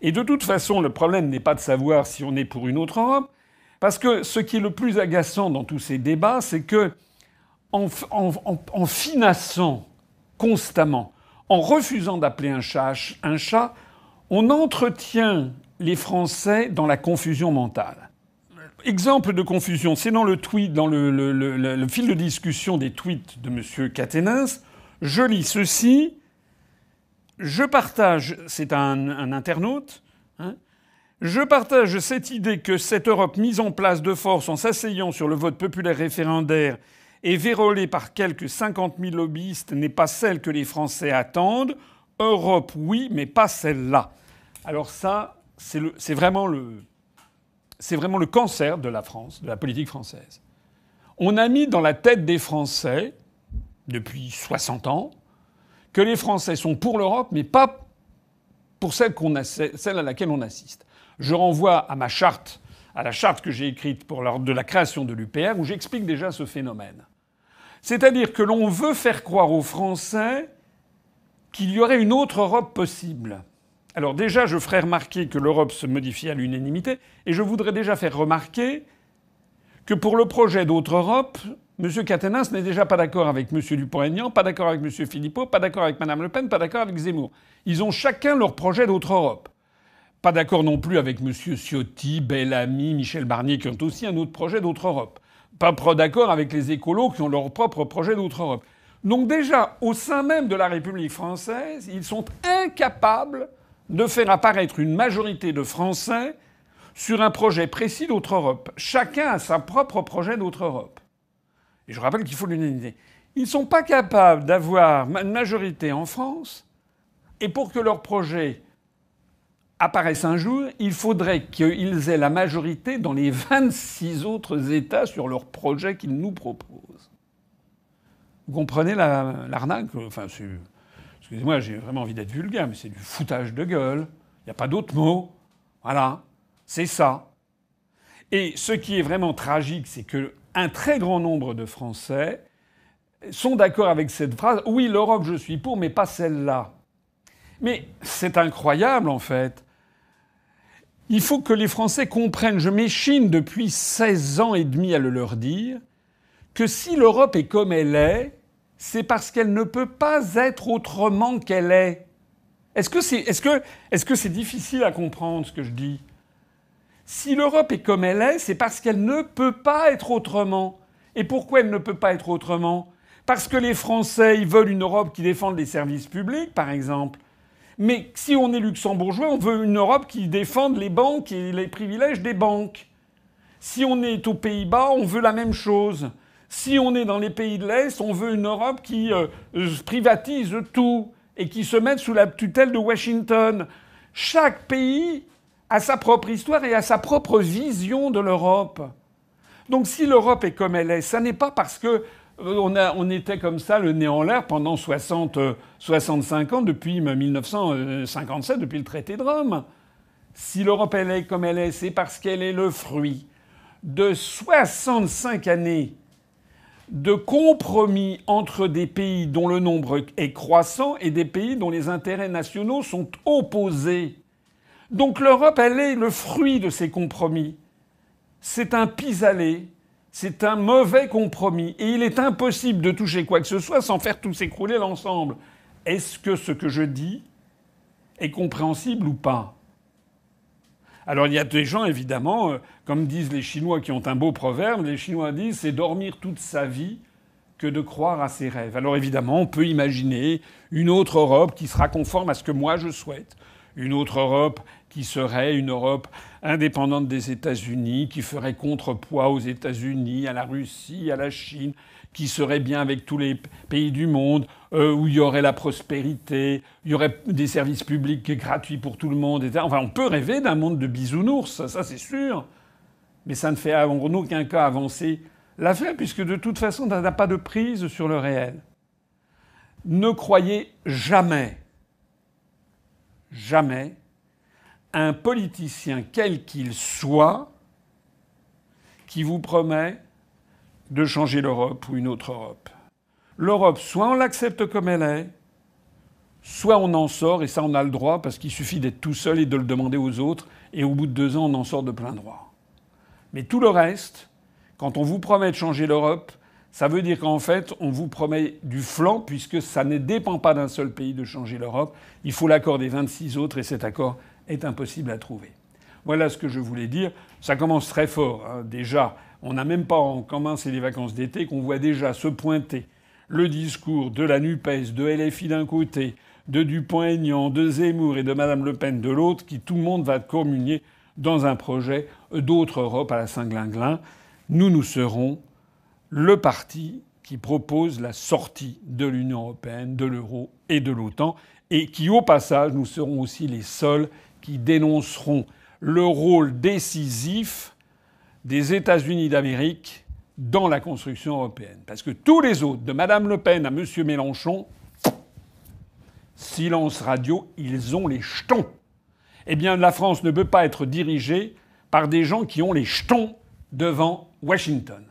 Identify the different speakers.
Speaker 1: Et de toute façon, le problème n'est pas de savoir si on est pour une autre Europe, parce que ce qui est le plus agaçant dans tous ces débats, c'est que en finassant constamment, en refusant d'appeler un chat, on entretient les Français dans la confusion mentale. Exemple de confusion, c'est dans le tweet, dans le fil de discussion des tweets de M. Caténins. Je lis ceci. Je partage, c'est un internaute, hein, je partage cette idée que cette Europe mise en place de force en s'asseyant sur le vote populaire référendaire et vérolée par quelques 50 000 lobbyistes n'est pas celle que les Français attendent. Europe, oui, mais pas celle-là. Alors ça, c'est vraiment le cancer de la France, de la politique française. On a mis dans la tête des Français, depuis 60 ans, que les Français sont pour l'Europe, mais pas pour celle à laquelle on assiste. Je renvoie à ma charte, à la charte que j'ai écrite lors de la création de l'UPR, où j'explique déjà ce phénomène. C'est-à-dire que l'on veut faire croire aux Français qu'il y aurait une autre Europe possible. Alors déjà, je ferai remarquer que l'Europe se modifie à l'unanimité, et je voudrais déjà faire remarquer que pour le projet d'autre Europe, M. Caténins n'est déjà pas d'accord avec M. Dupont-Aignan, pas d'accord avec M. Philippot, pas d'accord avec Mme Le Pen, pas d'accord avec Zemmour. Ils ont chacun leur projet d'autre Europe. Pas d'accord non plus avec M. Ciotti, Bellamy, Michel Barnier, qui ont aussi un autre projet d'autre Europe. Pas d'accord avec les écolos, qui ont leur propre projet d'autre Europe. Donc déjà, au sein même de la République française, ils sont incapables de faire apparaître une majorité de Français sur un projet précis d'autre Europe. Chacun a son propre projet d'autre Europe. Et je rappelle qu'il faut l'unanimité. Ils ne sont pas capables d'avoir une majorité en France, et pour que leur projet apparaisse un jour, il faudrait qu'ils aient la majorité dans les 26 autres États sur leur projet qu'ils nous proposent. Vous comprenez l'arnaque ? Enfin, excusez-moi, j'ai vraiment envie d'être vulgaire, mais c'est du foutage de gueule. Il n'y a pas d'autre mot. Voilà. C'est ça. Et ce qui est vraiment tragique, c'est qu'un très grand nombre de Français sont d'accord avec cette phrase « Oui, l'Europe, je suis pour, mais pas celle-là ». Mais c'est incroyable, en fait. Il faut que les Français comprennent, je m'échine depuis 16 ans et demi à le leur dire, que si l'Europe est comme elle est, c'est parce qu'elle ne peut pas être autrement qu'elle est. Est-ce que c'est difficile à comprendre ce que je dis ? Si l'Europe est comme elle est, c'est parce qu'elle ne peut pas être autrement. Et pourquoi elle ne peut pas être autrement ? Parce que les Français, ils veulent une Europe qui défende les services publics, par exemple. Mais si on est luxembourgeois, on veut une Europe qui défende les banques et les privilèges des banques. Si on est aux Pays-Bas, on veut la même chose. Si on est dans les pays de l'Est, on veut une Europe qui privatise tout et qui se mette sous la tutelle de Washington. Chaque pays a sa propre histoire et a sa propre vision de l'Europe. Donc si l'Europe est comme elle est, ça n'est pas parce que on était comme ça, le nez en l'air, pendant 65 ans, depuis 1957, depuis le traité de Rome. Si l'Europe elle est comme elle est, c'est parce qu'elle est le fruit de 65 années de compromis entre des pays dont le nombre est croissant et des pays dont les intérêts nationaux sont opposés. Donc l'Europe, elle est le fruit de ces compromis. C'est un pis-aller. C'est un mauvais compromis. Et il est impossible de toucher quoi que ce soit sans faire tout s'écrouler l'ensemble. Est-ce que ce que je dis est compréhensible ou pas ? Alors il y a des gens, évidemment, comme disent les Chinois qui ont un beau proverbe, les Chinois disent « c'est dormir toute sa vie que de croire à ses rêves ». Alors évidemment, on peut imaginer une autre Europe qui sera conforme à ce que moi je souhaite. Une autre Europe qui serait une Europe indépendante des États-Unis, qui ferait contrepoids aux États-Unis, à la Russie, à la Chine, qui serait bien avec tous les pays du monde, où il y aurait la prospérité, il y aurait des services publics gratuits pour tout le monde, etc. Enfin, on peut rêver d'un monde de bisounours, ça c'est sûr. Mais ça ne fait en aucun cas avancer l'affaire, puisque de toute façon, ça n'a pas de prise sur le réel. Ne croyez jamais un politicien, quel qu'il soit, qui vous promet de changer l'Europe ou une autre Europe. L'Europe, soit on l'accepte comme elle est, soit on en sort, et ça on a le droit, parce qu'il suffit d'être tout seul et de le demander aux autres, et au bout de 2 ans, on en sort de plein droit. Mais tout le reste, quand on vous promet de changer l'Europe, ça veut dire qu'en fait, on vous promet du flanc, puisque ça ne dépend pas d'un seul pays de changer l'Europe. Il faut l'accord des 26 autres, et cet accord est impossible à trouver. Voilà ce que je voulais dire. Ça commence très fort. Hein. Déjà, on n'a même pas commencé les vacances d'été qu'on voit déjà se pointer le discours de la NUPES, de LFI d'un côté, de Dupont-Aignan, de Zemmour et de Mme Le Pen de l'autre, qui tout le monde va communier dans un projet d'autre Europe à la Saint-Glinglin. Nous serons le parti qui propose la sortie de l'Union européenne, de l'euro et de l'OTAN, et qui, au passage, nous serons aussi les seuls qui dénonceront le rôle décisif des États-Unis d'Amérique dans la construction européenne. Parce que tous les autres, de Mme Le Pen à M. Mélenchon, silence radio, ils ont les jetons. Eh bien, la France ne peut pas être dirigée par des gens qui ont les jetons devant Washington.